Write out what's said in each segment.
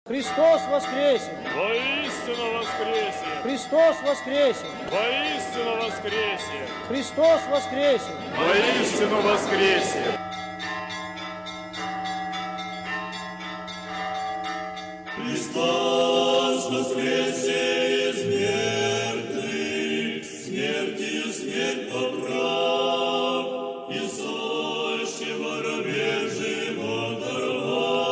Христос воскресе! Воистину воскресе! Христос воскресе! Воистину воскресе! Христос воскресе! Воистину воскресе! Христос воскресе из мертвых, смертью смерть поправ, и сущего рабе живот даровал.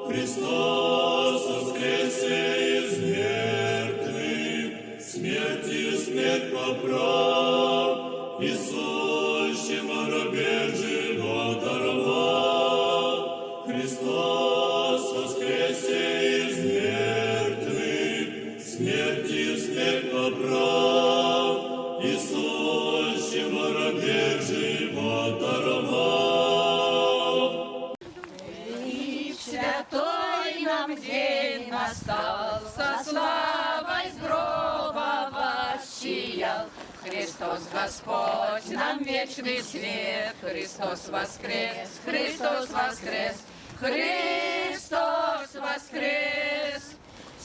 Христос воскресе из мертвых, смертью смерть поправ, и сущего рабе живот даровал. Христос воскресе из мертвых, смертью смерть поправ, и сущего рабе живот даровал. И святой нам день настал, со славой с гроба воссиял. Христос Господь, нам вечный свет, Христос воскрес, Христос воскрес, Христос воскрес.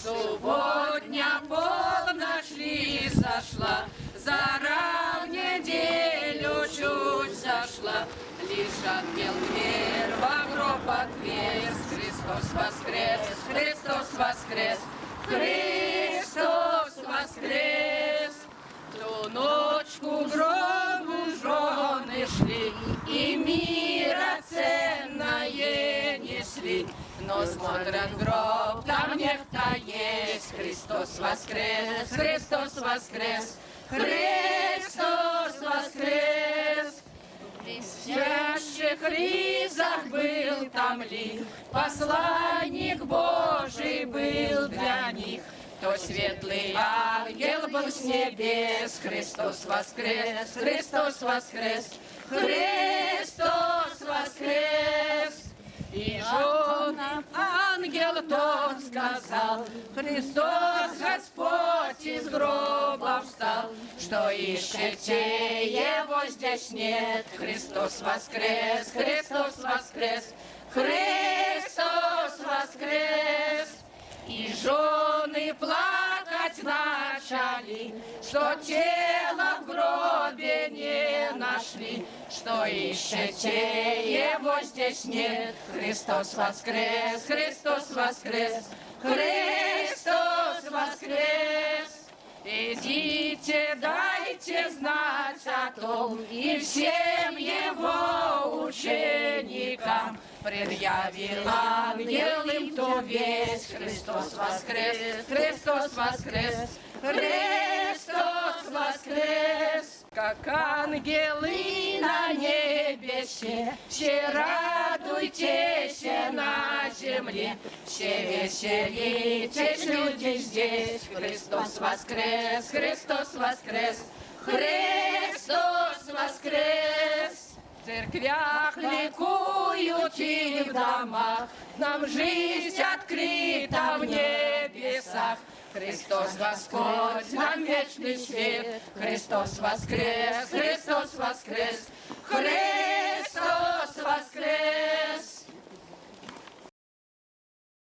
Субботня полночь ли зашла, зара в неделю чуть зашла, лишь ангел дверь во гроб отверз. Христос воскрес, Христос воскрес, Христос воскрес. Ту ночку к гробу жены шли, и мира ценное несли. Но смотрят в гроб, там некто есть. Христос воскрес, Христос воскрес, Христос воскрес. В спящих ризах был там ли, посланник Божий был для них. То светлый ангел был с небес. Христос воскрес, Христос воскрес, Христос воскрес. И женам ангел тот сказал: Христос Господь из гроба встал. Что ищете, его здесь нет. Христос воскрес, Христос воскрес, Христос воскрес. И жены плакать начали, что тело в гробе не нашли. Что ищете, его здесь нет. Христос воскрес, Христос воскрес, Христос воскрес. Идите, дайте знать о том, и всем его ученикам предъявил ангел им то весть. Христос воскрес, Христос воскрес, Христос воскрес. Как ангелы на небесе, все радуйтесь на земле, все веселитесь, люди здесь. Христос воскрес, Христос воскрес, Христос воскрес. В церквях ликуют и в домах, нам жизнь открыта в небесах. Христос Господь, нам вечный свет. Христос воскрес, Христос воскрес, Христос